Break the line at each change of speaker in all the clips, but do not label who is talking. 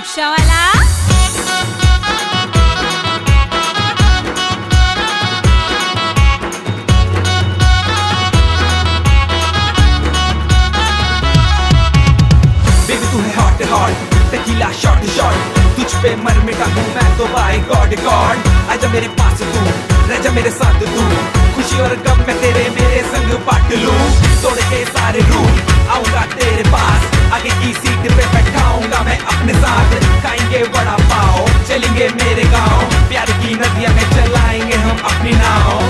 रिक्षावाला
baby तू है hot hot tequila shot shot तुझ पे मर मिटा हूँ मैं तो बाय गॉड गॉड आजा मेरे पास तू रह जा मेरे साथ तू खुशी और गम में तेरे मेरे संग बांट लूं तोड़ के सारे रूल आऊंगा तेरे पास आगे की सीट पे बैठाऊंगा मैं अपने साथ खाएंगे वड़ा पाव चलेंगे मेरे गांव प्यार की नदियां में चलाएंगे हम अपनी नाव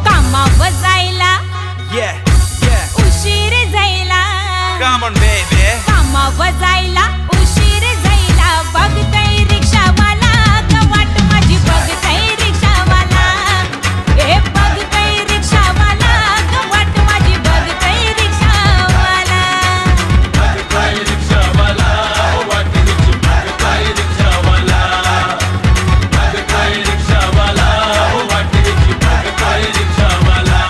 कामावर जायला उशीर जायला
Come on baby
कामावर जायला उशीर जायला बघतय रिक्षावाला वाट माझी बघतय रिक्षावाला ए बघतय रिक्षावाला वाट माझी बघतय रिक्षावाला
बघतय रिक्षावाला वाट हिची बघतय रिक्षावाला बघतय रिक्षावाला वाट हिची बघतय रिक्षावाला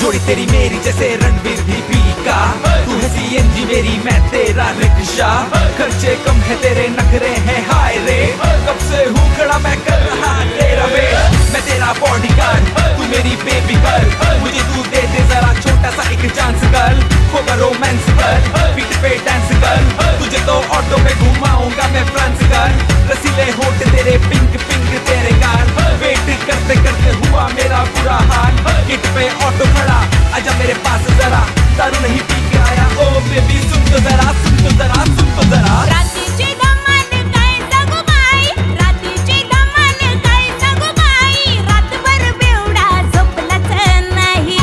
जोड़ी तेरी मेरी जैसे रणवीर दीपी का तू है सीएनजी मेरी मैं तेरा रिक्शा खर्चे कम है तेरे नखरे हैं हाय रे कब से हूँ खड़ा मैं कर रहा तेरा वे मैं तेरा बॉडीगार्ड तू मेरी बेबी गर्ल मुझे तू दे दे जरा छोटा सा एक चांस गर्ल होगा रोमांस कर पीठ पे डांस कर तुझे तो ऑटो पे घुमाऊंगा मैं फ्रांस कर रसीले होठ तेरे पिंक पिंक तेरे गाल वेट करते करते हुआ मेरा बुरा हाल किट पे ऑटो खड़ा आजा मेरे पास जरा दारू नहीं पी के आया ओ बेबी सुन तो जरा सुन तो जरा सुन तो जरा
रात्रीची धमाल काय सांगू बाई रात्रीची धमाल काय सांगू बाई रातभर बेवडा झोपलाच नाही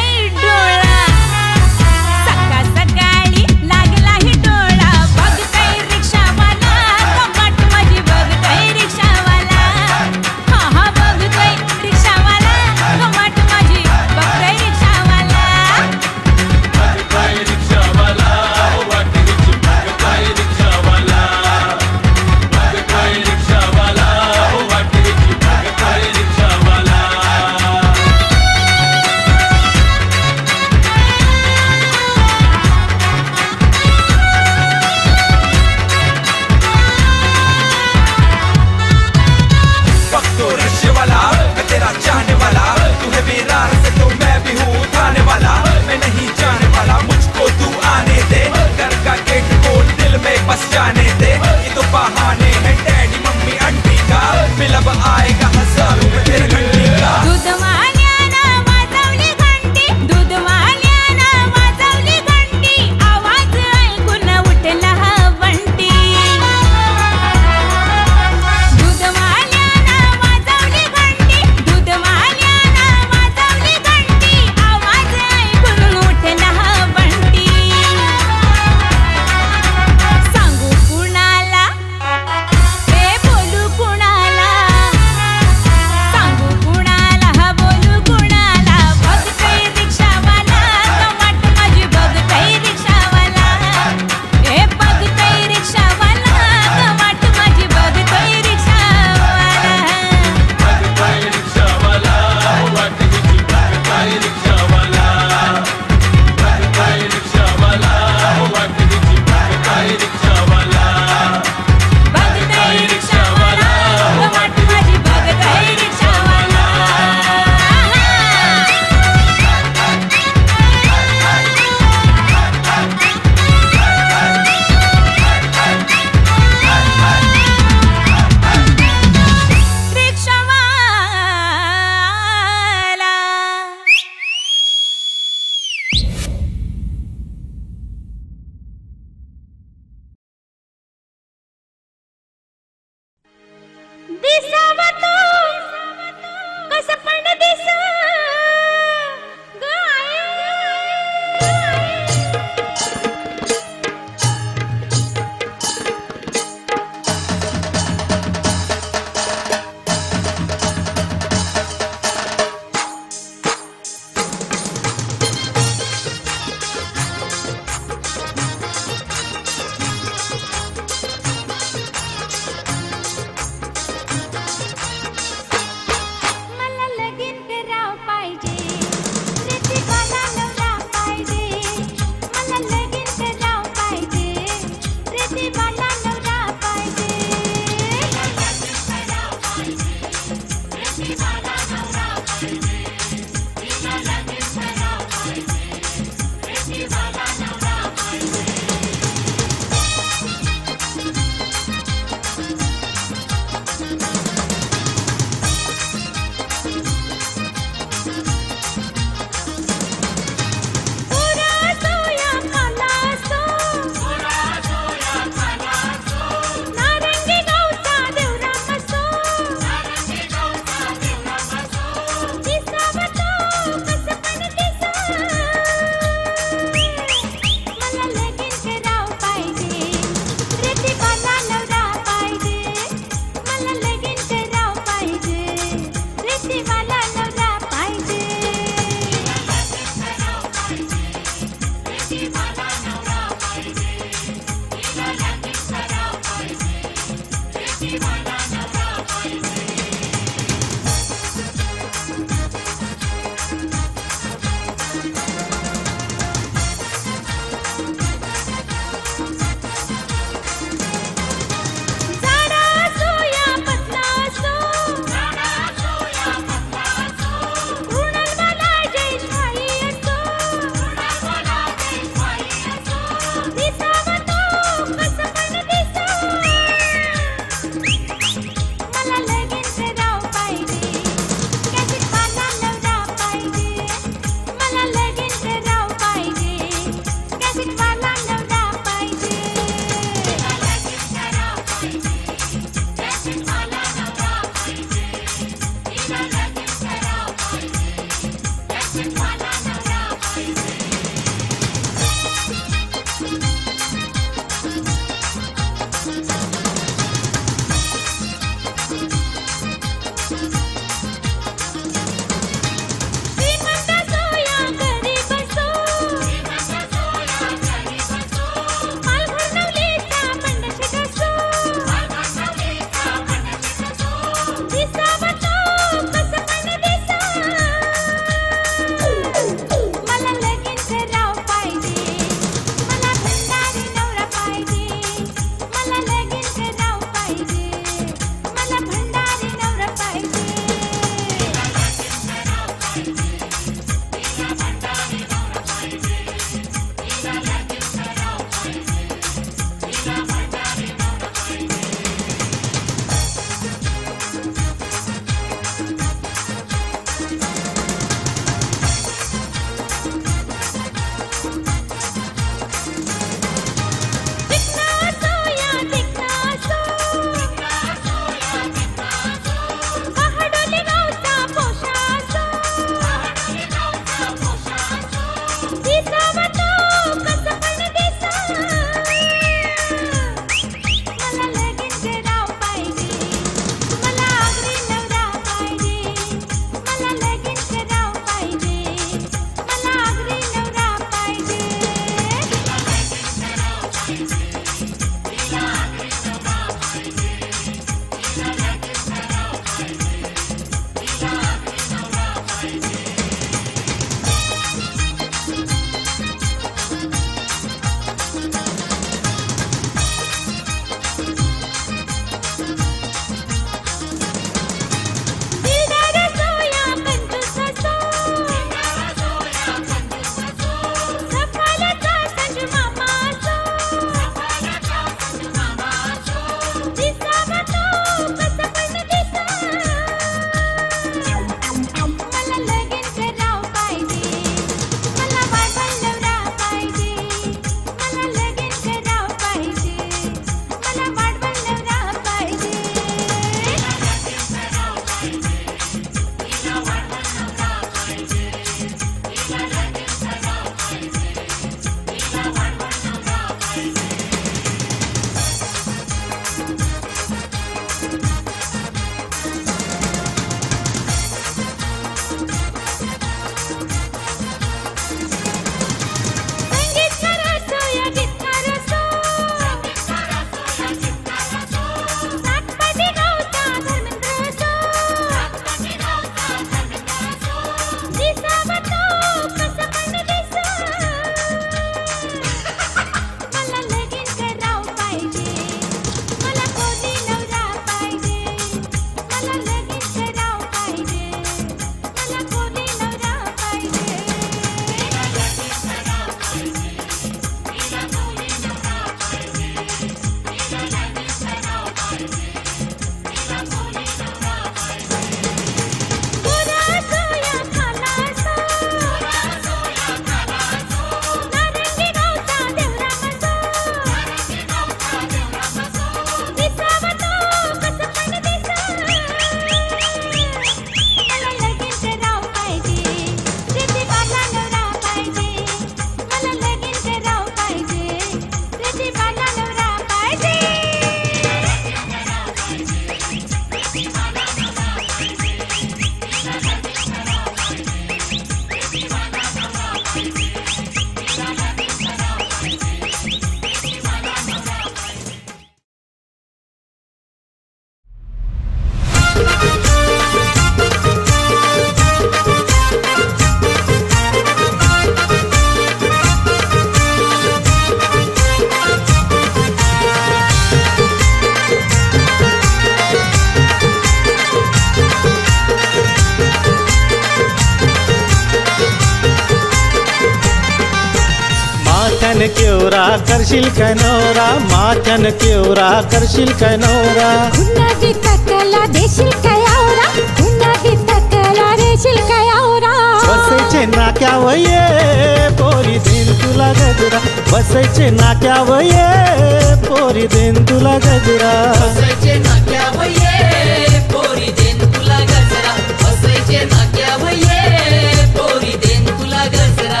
केवरा करशील काय नवरा माथ्यान केवरा करशील काय नवरा
उन्हाची तकला देशील काय आवरा उन्हाची तकला देशील काय आवरा
बसायचे नाक्यावर ये पोरी देन तुला गजरा बसायचे नाक्यावर ये पोरी देन तुला गजरा
बसायचे नाक्यावर ये पोरी देन तुला गजरा बसायचे नाक्यावर ये पोरी देन तुला गजरा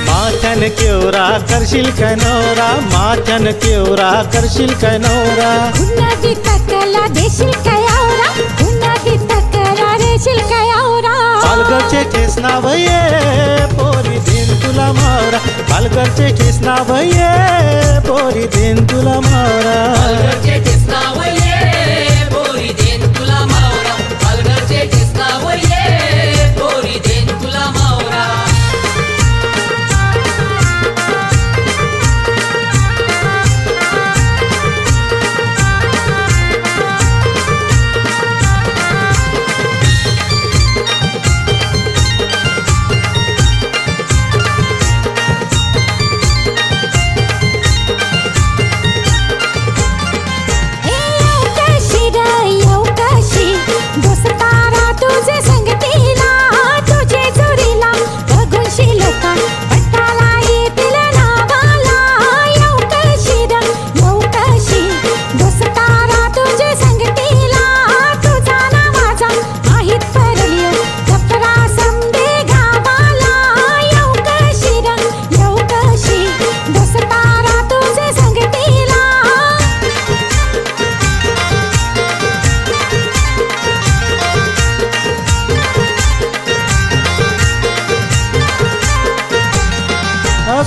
माथ्यान केवरा करशील काय नवरा माथ्यान केवरा करशील काय नवरा
उन्हाची तकला देशील काय आवरा उन्हाची तकला देशील काय आवरा
पालघरचे ठेस नाव ये पोरी देन तुला मावरा पालघरचे ठेस नाव ये पोरी देन तुला मावरा
पालघरचे ठेसनाव ये पोरी देन तुला मावरा पालघरचे ठेसनाव ये पोरी देन तुला मावरा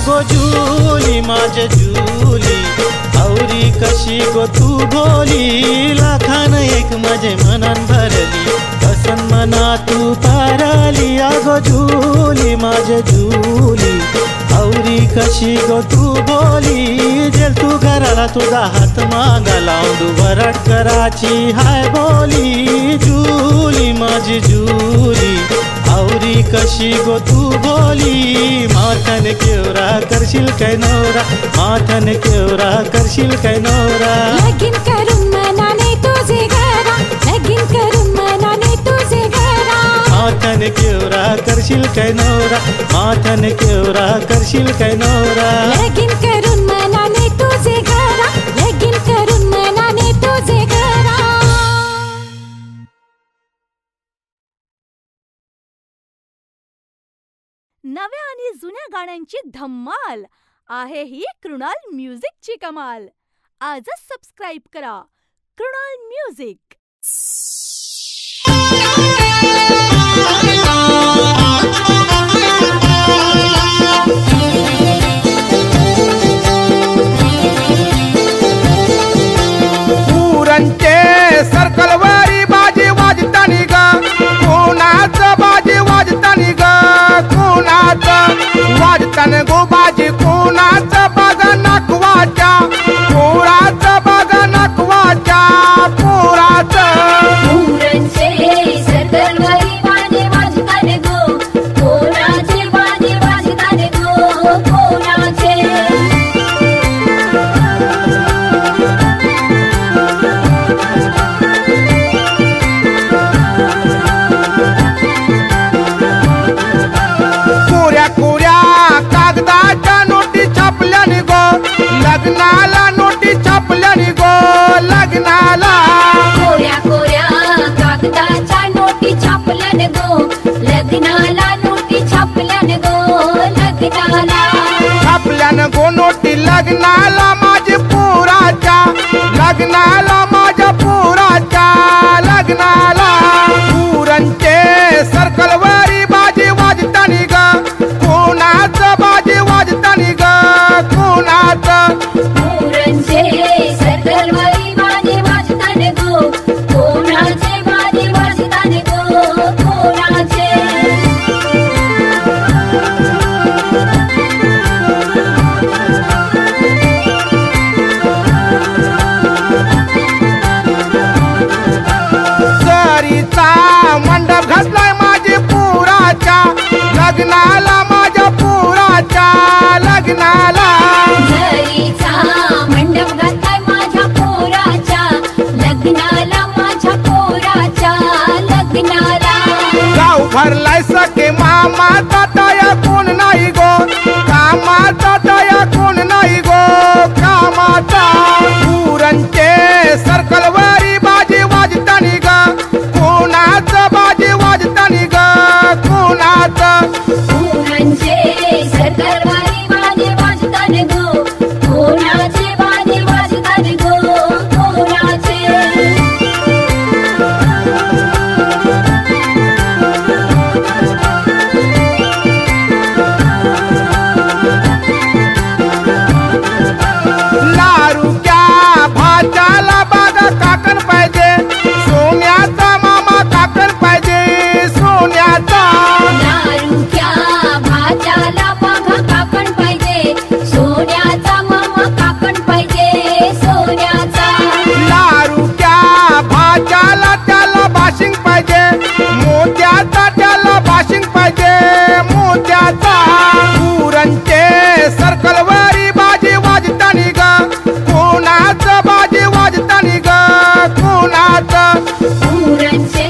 गो जुली माझ्या जुली आवरी कशी गो तू बोली लाखान एक माझे मनान भरली हसन मना तू पारली अगो जुली माझ्या जुली आवरी कशी गो तू बोली जेल तू घराला तुझा हात मागा लावून वरड कराची हाय बोली जुली माझी जुली आवरी कशी गो तू बोली माथन केवरा करशील काय नवरा माथन केवरा करशील काय नवरा
लगीन करून मनाने तुझे घरा लगीन करून मनाने तुझे घरा
माथन केवरा करशील काय नवरा माथन केवरा करशील काय नवरा
लगीन करून मनाने तुझे घरा लगीन करून मनाने तुझे घरा
नव्या आणि जुन्या गाण्यांची धम्माल आहे ही कृणाल म्युझिकची कमाल. आजच सबस्क्राईब करा कृणाल म्युझिक.
पुरणचे सर्कलवारी बाजी वाजतानी ग कोणाचं बाजी वाजतानी ग कोणाचं वाजतान गो बाजी कोणाचं बघा नकवाच्या पोराचं बघा नकवाच्या पोराचं
पुरणचे सर्कलवारी बाजी वाजतानी गो कोणाचे बाजी वाजतानी गो कोणाचे
लग्नाला नोटी छापल्यानी गो लग्नाला
कोऱ्या कोऱ्या कागदाच्या नोटी छापल्याने गो लग्नाला नोटी छापल्याने गो लग्नाला
छापल्यानं गो नोटी लग्नाला माझ्या पोराच्या लग्नाला माझ्या पोराच्या लग्नाला पुरणचे सर्कलवारी बाजी वाजतानी ग कोणाचं बाजी वाजतानी ग कोणाचं
पुरणचे सर्कलवारी बाजी वाजतानी गो कोणाचे बाजी वाजतानी गो कोणाचे
कामाचा दया कोण नाही गो, कामाचा दया कोण नाही गो, कामाचा पुरणचे सर्कलवरी बाजी वाजतानी ग, कोणाचं बाजी वाजतानी ग, कोणाचं
पुरणचे सरकारवारी बाजे वाजतात गो, कोणाचे बाजे वाजतात गो, कोणाचे
लारूच्या भाच्याला बागा काकण पाहिजे, सोन्याचा मामा काकण पाहिजे, सोन्याचा
दारूच्या भाच्याला बघा काकण पाहिजे, सोन्याचा मामा काकण पाहिजे, सोन्याचा
लारूच्या भाच्याला त्याला बाशिंग पाहिजे, मोत्याचा त्याला बाशिंग पाहिजे, मोत्याचा पुरणचे सर्कलवरी बाजी वाजतानी ग, कोणाचं बाजी वाजतानी ग, कोणाचं
पुरणचे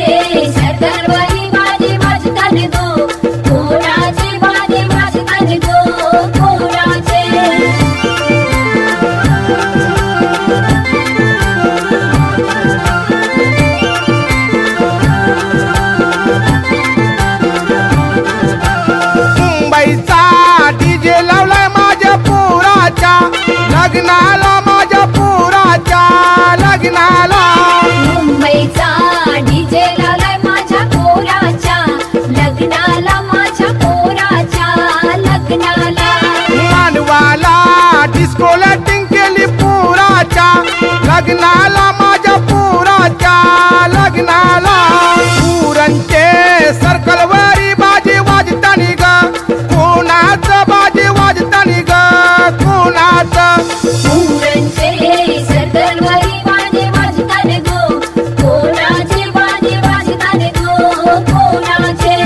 सरकारवारी बाजे वाजतात गो, कोणाचे बाजे वाजतात गो, कोणाचे
मुंबईचा डीजे लावलाय माझ्या पुराच्या लग्नाला, माझ्या पुराच्या लग्नाला,
मुंबईचा डीजे लावलाय माझ्या पोराच्या लग्नाला, माझ्या पोराच्या लग्नाला
मानवाला डिस्को लाइटिंग केली पुराच्या लग्नाला, माझ्या पुराच्या लग्नाला, पुरणचे सर्कलवरी बाजी वाजतानी ग, कोणाचं बाजी वाजतानी ग, कोणाचं
पुरणचे सरकारवारी बाजे वाजतात गो, कोणाचे बाजे वाजतात गो, कोणाचे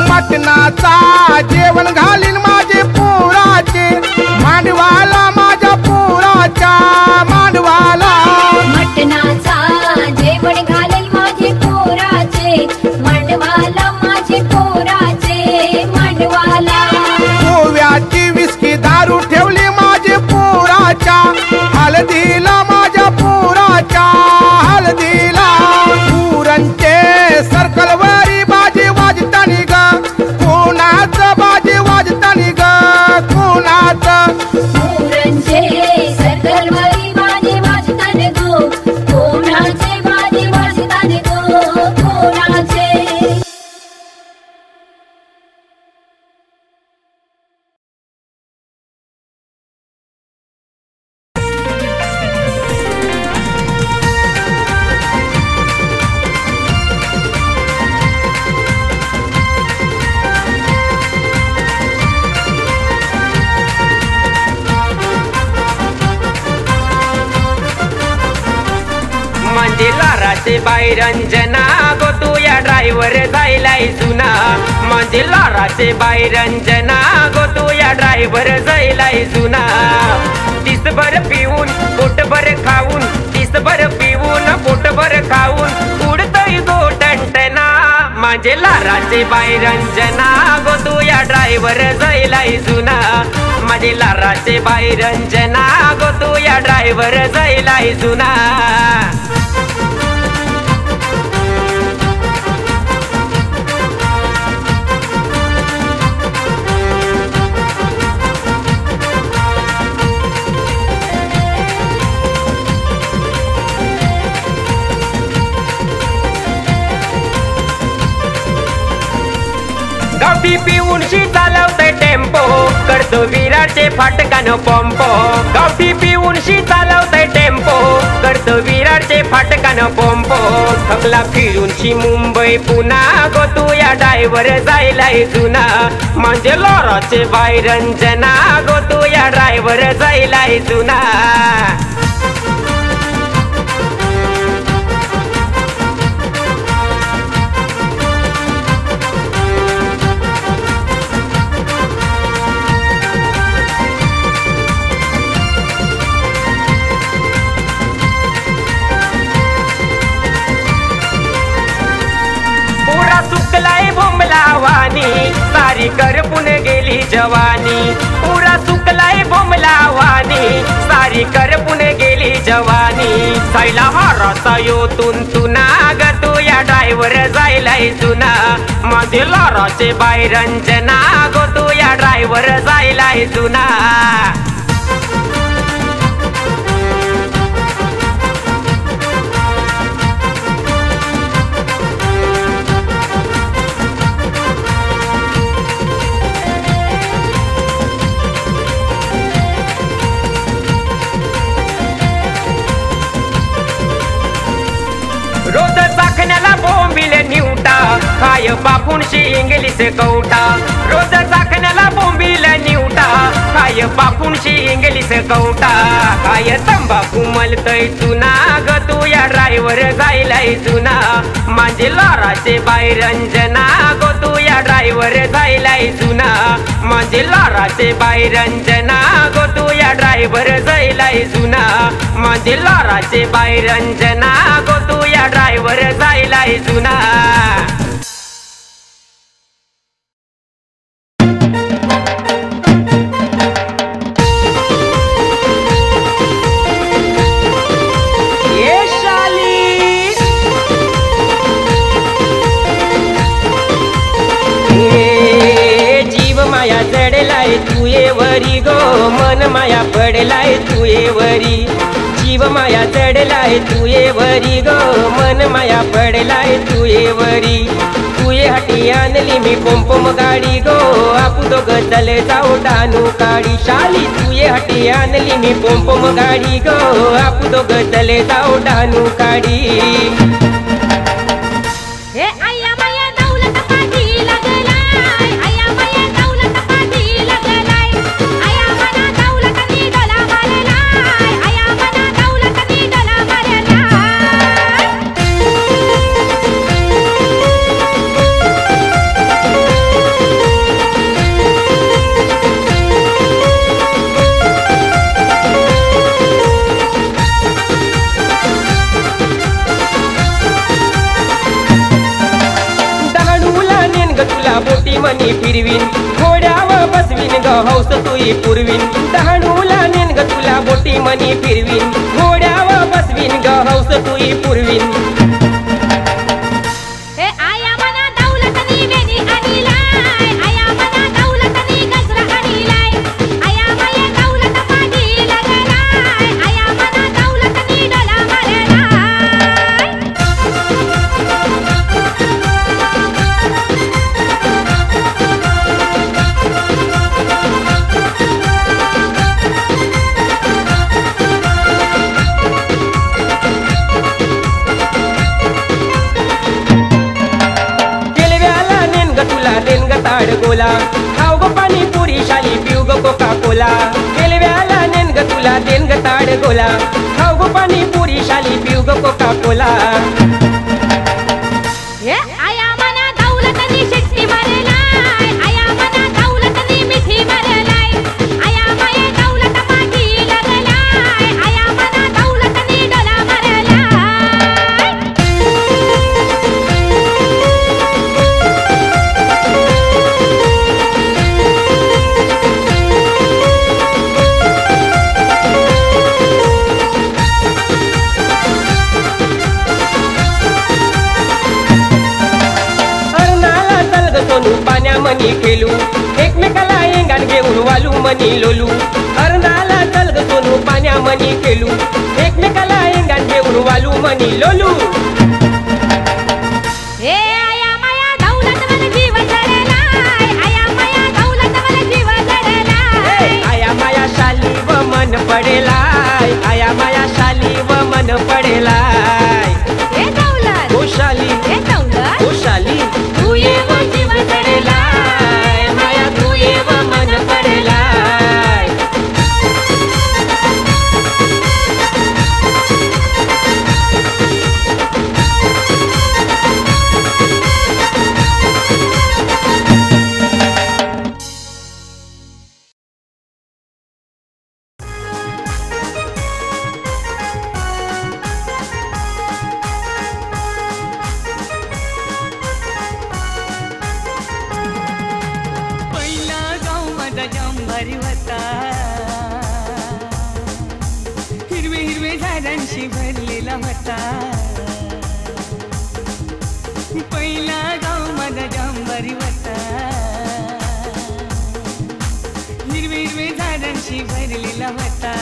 मटणाचा जेवण घालीन माझे पुराचे मांडवाला, माझ्या पुराच्या मांडवाला,
मटणाचा जेवण घालेल माझे पोराचे मांडवाला, माझे पोराचे मांडवाला
गोव्याची विस्की दारू ठेवली माझे पुराच्या हळदीला, माझ्या पुराच्या हळदीला, पुरणचे सर्कलवरी बाजी वाजतानी ग, कोणाचं बाजी वाजतानी ग, कोणाचं
पुरणचे सरकारवारी बाजे वाजतात गो, कोणाचे बाजे वाजतात गो, कोणाचे
मंदिलाराचे बायरंजना गो तू या ड्रायव्हर जायलाय जुना, मंदिलाराचे बायरंजना गो तू या ड्रायव्हर जायलाय जुना, दिसभर पिऊन पोटभर खाऊन, दिसभर पिऊन पोटभर खाऊन उडतय गो टंटना, माझे लाराचे बायरंजना गो तू या ड्रायव्हर जायलाय जुना, माझे लाराचे बायरंजना गो तू या ड्रायव्हर जायलाय जुना. गावठी पिऊन शी चालवतय टेम्पो, करतो विरारचे फाटकान पंपो, गावठी पिऊन शी चालवतय टेम्पो, करतो विरारचे फाटकान पंपो, थकला फिरून शी मुंबई पुन्हा गो तू या ड्रायव्हर जायलाय जुना, म्हणजे लोराचे बायरंजना गो तू या ड्रायव्हर जायलाय जुना. करपून गेली जवानी पुरा सुकलाय बोमला वाणी सारी करपून गेली जवानी सायला हाराचा यो तुंतुना ग तू या ड्रायव्हर जायलाय जुना माझे लाराचे बाई रंजना गो तू या ड्रायव्हर जायलाय जुना रोज चाखण्याला बोंबील निवटा खाय बापूनशी इंग्लिश कवटा रोज चाखण्याला बोंबील निवटा खाय बापूनशी इंग्लिश कवटा काय तंबाखू मलतय चुना ग तू या ड्रायव्हर जायलाय जुना माझे लाराचे बाई रंजना गो तू या ड्रायव्हर जायलाय जुना माझे लाराचे बाई रंजना गो तू या ड्रायव्हर जायलाय जुना माझे लाराचे बाई रंजना गो तू या ड्रायव्हर जायलाय जुना तुये वरी गो मन माया पडलाय तुये वरी जीव माया चढलाय तुये वरी गो मन माया पडलाय तुये वरी तुये हाटी आणली मी पोंपोम गाडी गो आपू दोघ चले जाऊ डानू काडी शाली तुये हाटी आणली मी पोंपोम गाडी गो आपू दोघ चले जाऊ डानू काडी बोटी मनी फिरवीन घोड्यावर बसवीन ग हौस तुई पुरवीन डहाणूला नेन ग तुला बोटी मनी फिरवीन घोड्यावर बसवीन ग हौस तुई पुरवीन गोला खाऊ गो पाणी पुरी शाली पिऊ गो कोका कोला केलव्याला नेन ग तुला देन ग ताड गोला खाऊ गो पाणी पुरी शाली पिऊ गो कोका कोला मनी खेलू एकमेकाला एंगान घेऊन वालू मनी लोलू अर्धाला चल ग सोनू पाण्या मनी खेलू एकमेकाला एंगान घेऊन वालू मनी लोलू आया माया शाली व मन पडेलाय आया माया शाली व मन पडेलाय ओ शाली ओ शाली तू ये वो जीव चढलाय माया तू ये वो मन पडलाय
झाडांशी भरलेला होता. पहिला गाव माझा जांभारी होता. हिरवे हिरवे झाडांशी भरलेला होता.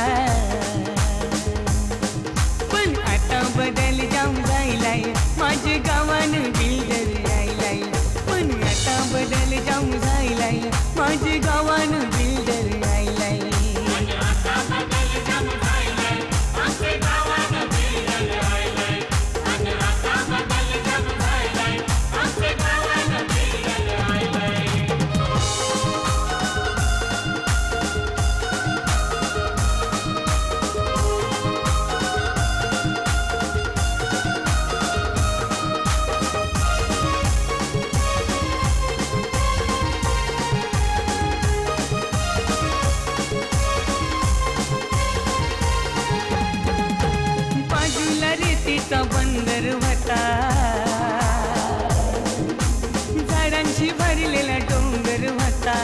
पण आता बदल जाऊन जायलाय माझे गावानं बिल्डर यायलाय. पण आता बदल जाऊन जायलाय माझे गावानं बिल्डर यायलाय. रेतीचा बंदर होता. झाडांशी भरलेला डोंगर होता.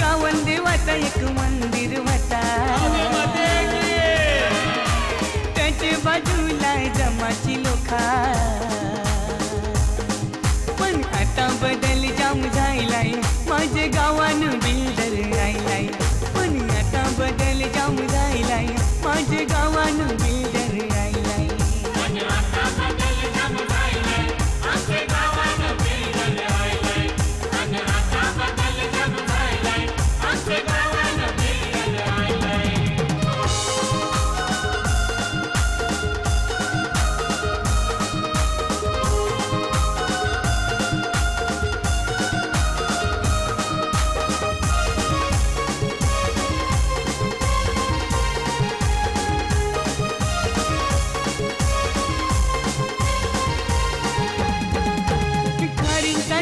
गावन देवाचा एक मंदिर होता. त्याच्या बाजूला जमाची लोखा. पण आता बदल जाम झायलाय माझे गावानं बिल्डर आयलाय. पण आता बदल जाम झायलाय माझे गावानं बिल्डर आयलाय.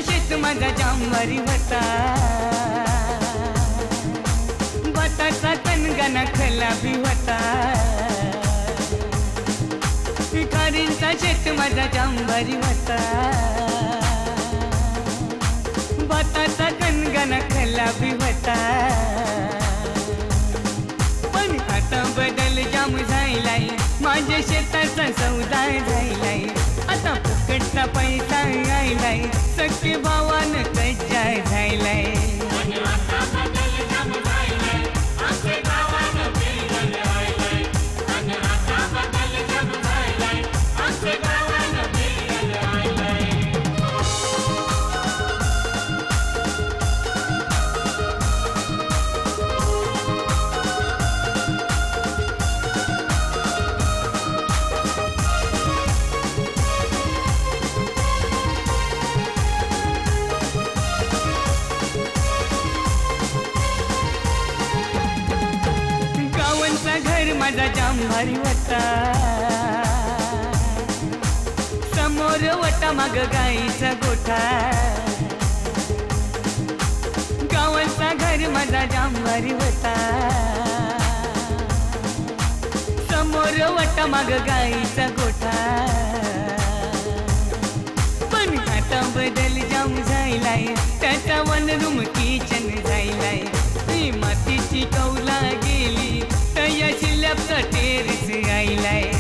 शेत माझा जांभारी होता. भाताचा कणगाना खलाबी होता. खारींचा शेत माझा जांभारी होता. भाताचा कणगाना खलाबी होता. पण आता बदल जाम झायलाय माझ्या शेताचा सौदा झायलाय. आता फुकटचा पैसा आयलाय सख्खे भावानं कच्चा झायलाय. घर माझा जांभारी होता. समोर वटा माग गाईचा गोठा. गावाचा घर माझा जांभारी होता. समोर वटा माग गाईचा गोठा. पण आता बदल जाम झायलाय त्याचा वन रूम किचन झायलाय. मातीची कौला गेली तया शिल्लपचा टेरेस आयलाय.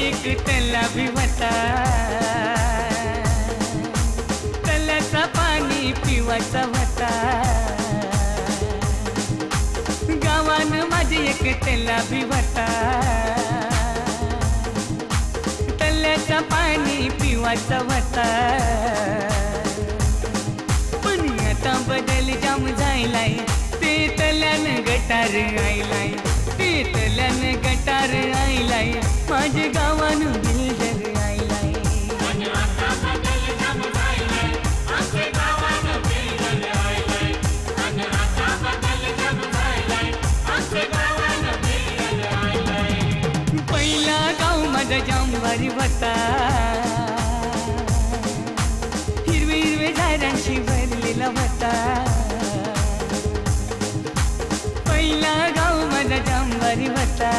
एक तलावी होता. तलाचा पाणी पिवाचा होता. गावानं माझे एक तलावी होता. तल्याचा पाणी पिवाचा होता. पण आता बदल जाम झायलाय ते तल्यानं गटार आयलाय. ते तल्यानं गटार आयलाय माझे गावानं बिल्डर आयलाय. माझा जांभारी होता हिरवे हिरवे झाडांशी भरलेला होता पहिला गाव माझा जांभारी होता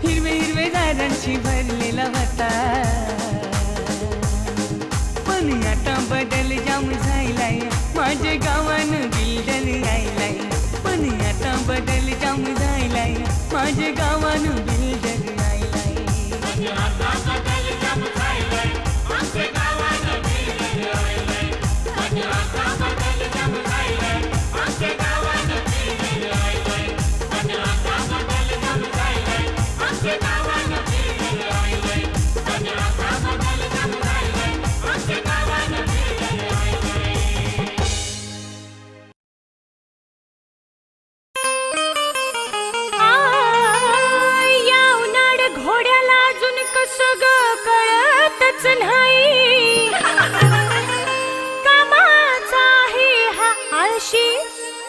हिरवे हिरवे झाडांशी भरलेला होता पण आता बदल जाम झालाय माझ्या गावानं बिल्डर यायलाय पण आता बदल जाम झालाय माझ्या गावानं बिल्डर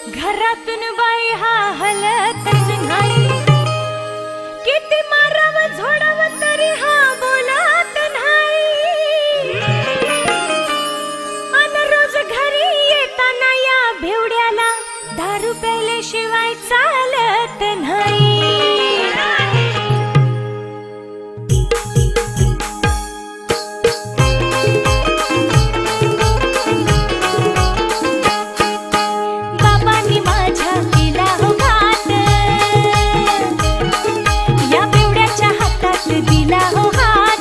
घरातून बाई हा हलतच नाही किती माराव झोडाव तरी हा बोलत नाही अन रोज घरी येताना या भेवड्याला दारू प्यायल्याशिवाय चालत नाही दिला हो हात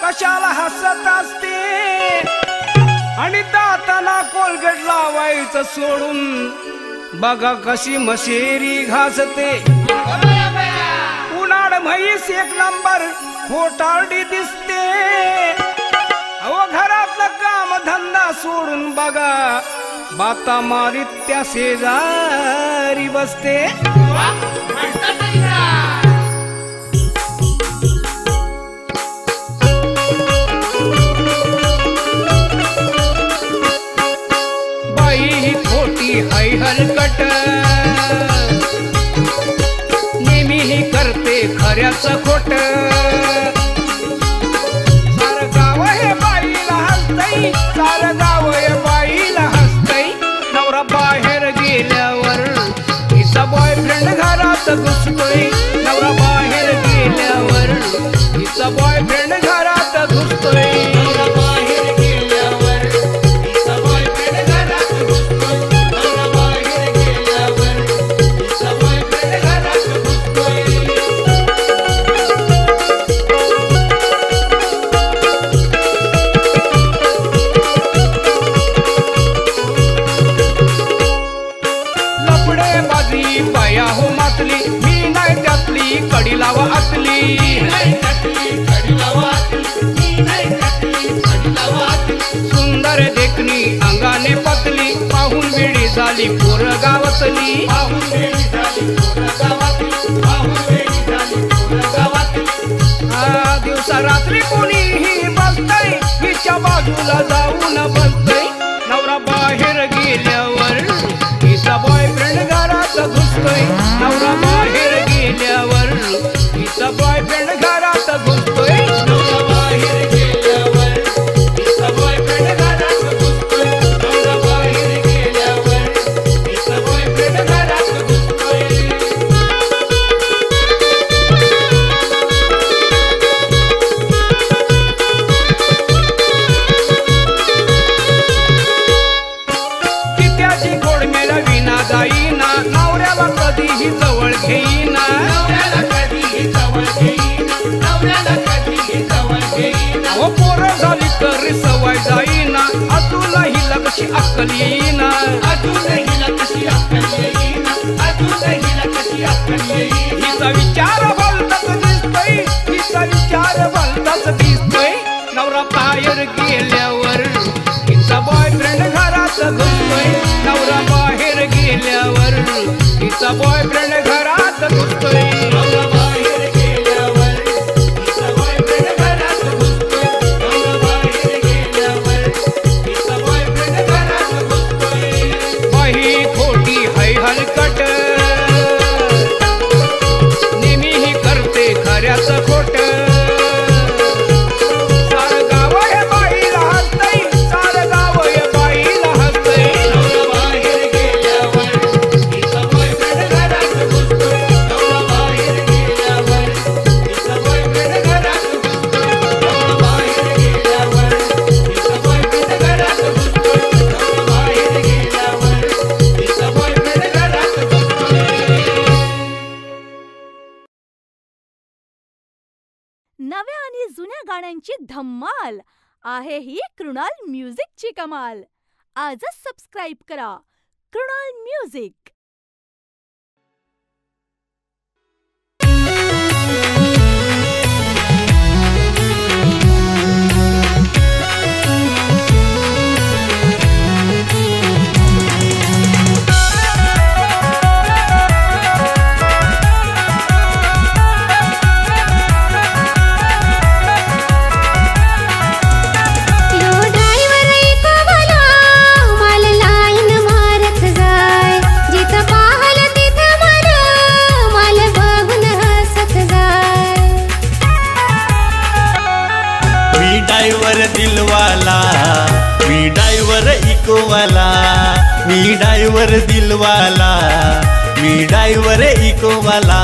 कशाला हसत असते आणि दाताला कोलगेट लावायचं सोडून बघा कशी मशेरी घासते. उन्हाळ म्हैस एक नंबर खोटारडी दिसते. अहो घरातलं काम धंदा सोडून बघा बाता मारीत त्या शेजारी बसते. बाई ही खोटी हाय हलकट नेहमी ही करते खऱ्याचं खोट. सार गाव हे बाईला हसतय, सार गाव हे बाईला हसतय. नवरा बाहेर गेल्यावर हिचा बॉयफ्रेंड घरात घुसतोय. नवरा बाहेर गेल्यावर हिचा बॉयफ्रेंड घरात घुसतोय. नवरा बाहेर गेल्यावर हिचा बॉयफ्रेंड घरात घुसतोय. नवरा बाहेर गेल्यावर हिचा बॉयफ्रेंड घरात घुसतोय. लपडे बाजी बाया हो मातली, मी नाही त्यातली कडी लावा आतली. सुंदर देखणी अंगाने पतली, पाहून वेळी झाली पोर गावातली. दिवसा रात्री कोणीही बसतय, हिच्या बाजूला जाऊन बसतय. नवरा बाहेर गेल्यावर हिचा बॉयफ्रेंड घरात घुसतोय. नवरा बाहेर गेल्यावर हिचा बॉयफ्रेंड घरात घुसतोय. नवरा बाहेर गेल्यावर हिचा बॉयफ्रेंड घरात घुसतोय. नवरा बाहेर गेल्यावर हिचा बॉयफ्रेंड घरात घुसतोय. कित्याची गोड मेला विना जाईना, नवऱ्याला कधीही जवळ घेईना. हो पोरं झाली तरी सवय जाईना, अजूनही लक्ष अक्कल येईना. हिचा विचार भलताच दिसतोय, हिचा विचार भलताच दिसतोय. नवरा बाहेर गेल्यावर हिचा बॉयफ्रेंड घरात घुसतोय. नवरा बाहेर गेल्यावर हिचा बॉयफ्रेंड घरात घुसतोय. नवरा बाहेर गेल्यावर हिचा बॉयफ्रेंड घरात घुसतोय. नवरा बाहेर गेल्यावर हिचा बॉयफ्रेंड घरात घुसतोय. बाई खोटी हाय हलकट नेहमी ही करते खऱ्याचं खोट. सार गाव हे बाईला हसतय, सार गाव हे बाईला हसतय. नवरा बाहेर गेल्यावर हिचा बॉयफ्रेंड घरात घुसतोय. नवरा बाहेर गेल्यावर हिचा बॉयफ्रेंड घरात घुसतोय. नवरा बाहेर गेल्यावर हिचा बॉयफ्रेंड घरात घुसतोय. नवरा बाहेर गेल्यावर हिचा बॉयफ्रेंड घरात घुसतोय.
नव्या आणि जुन्या गाण्यांची धम्माल आहे ही कृणाल म्युझिकची कमाल. आजच सबस्क्राईब करा कृणाल म्युझिक.
मी डायवर दिलवाला, मी डायवर इकोवाला.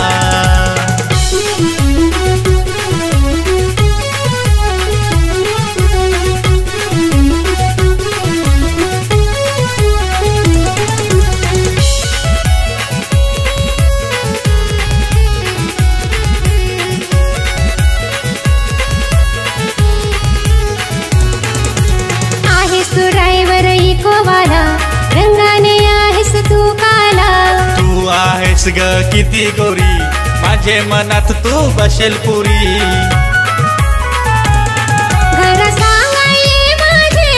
वाला रंगाने आहेस तू काला
तू आहेस ग किती गोरी माझे मनात तू बसेल पुरी
घर सांगाये माझे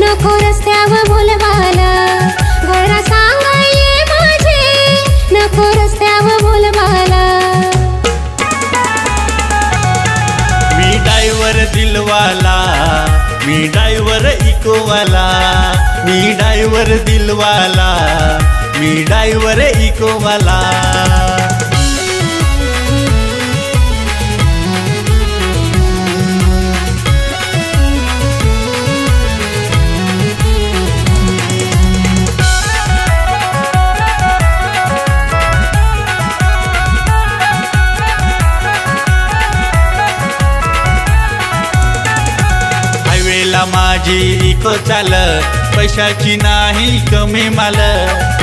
नको रस्त्यावर बोलवाला घर सांगाये माझे नको रस्त्यावर बोलवाला
मी ड्रायव्हर दिलवाला मी ड्रायव्हर इकोवाला मी ड्रायव्हर दिलवाला मी ड्रायव्हर इकोवाला माझी इको चाल पैशाची नाही कमी माल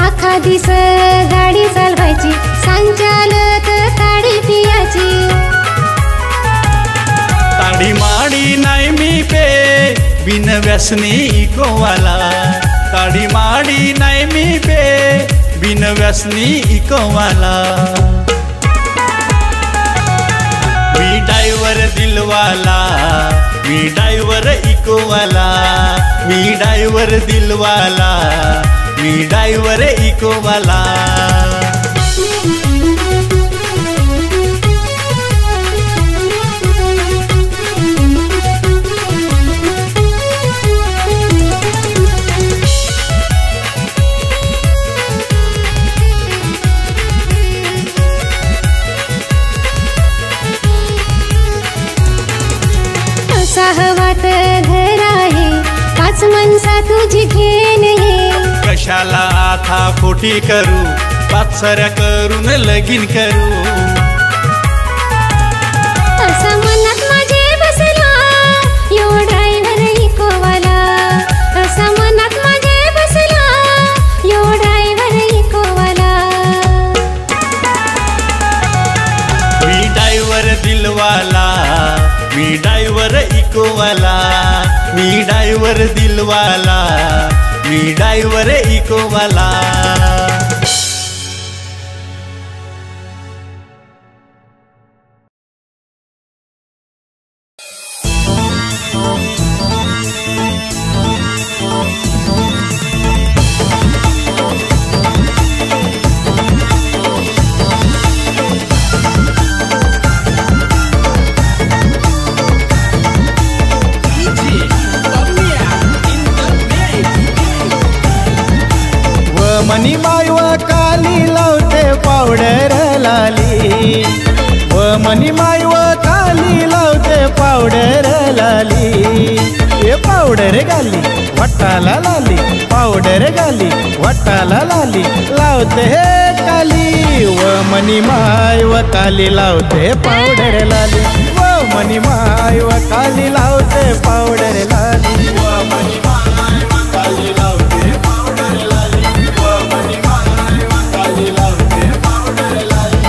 आखा दिस गाडी चालवायची संचालक ताडी पियाची
ताडी माडी नाही मी पे बिन व्यसनी इकोवाला ताडी माडी नाही मी पे बिन व्यसनी इकोवाला मी ड्रायव्हर दिलवाला मी ड्रायव्हर इकोवाला मी ड्रायव्हर दिलवाला मी ड्रायव्हर इकोवाला
सहवाट घर आहे पाच माणसा तुझी घेण हे
कशाला आता खोटी करू पाचसऱ्या करून लगीन करू
असं मनात माझे बसला यो ड्रायव्हर इकोवाला असं मनात माझे बसला यो ड्रायव्हर इकोवाला
मी ड्रायव्हर दिलवाला मी ड्रायव्हर इकोवाला मी ड्रायव्हर दिलवाला मी ड्रायव्हर इकोवाला मनी मायव काली लावते पावडर लाली व मनी मायव काली लावते पावडर लाली ए पावडर गाली वट्टाला लाली पावडर गाली वट्टाला लाली लावते हे काली व मनी मायव काली लावते पावडर लाली व मनी मायव काली लावते पावडर लाली व मनी मायव काली लावते पावडर लाली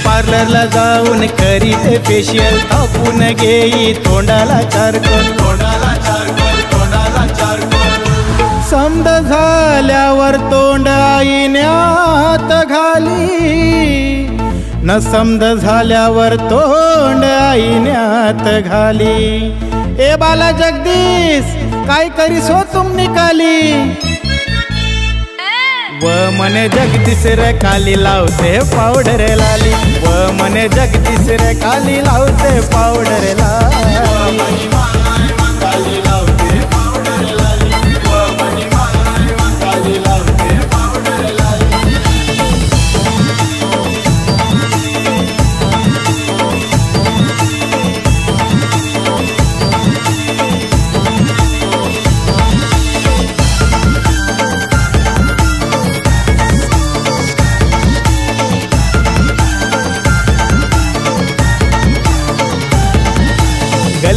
पार्लरला जाऊन करीते फेशियल थापून घेई तोंडाला चारकोल समद झाल्यावर तोंड आईन्यात घाली न समद झाल्यावर तोंड आईन्यात घाली ए बाला जगदीश काय करीस हो तुम निकाली व मने जगदीश रे काली लावते पावडर लाली व मने जगदीश रे काली लावते पावडर लाली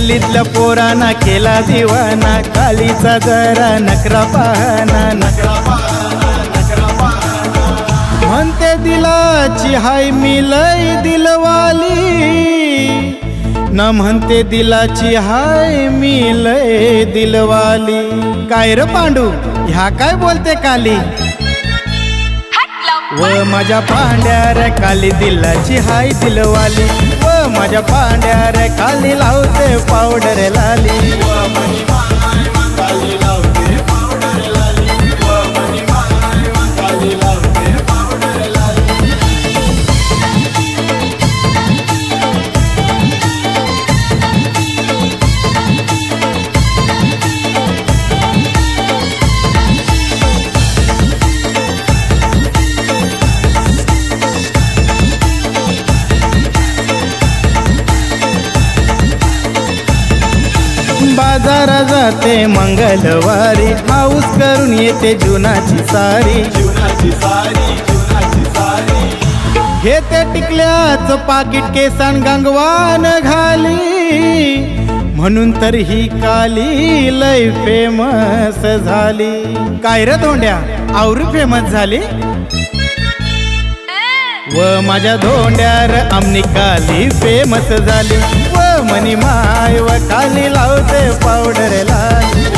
गल्लीतल्या पोरांना केला दिवाना, कालीचा जरा नखरा पाहना, म्हणते दिलाची हाय मी लय दिलवाली, न म्हणते दिलाची हाय मी लय दिलवाली. काय र पांडू, ह्या काय बोलते काली? व माझ्या पांड्या रे काली दिलाची हाय दिलवाली, व माझ्या पांड्या रे काली लावते पावडर लाली. बाजारा जाते मंगलवारी, हाऊस करून येते जुनाची सारी. घेते टिकल्याच पाकिट केसान गंगवान घाली, म्हणून तर ही काली लय फेमस झाली. काय रे धोंड्या, आवर फेमस झाली? व माझ्या धोंड्यार आमनी काली फेमस झाली, व मनी माय व काली लावते पावडर लाली.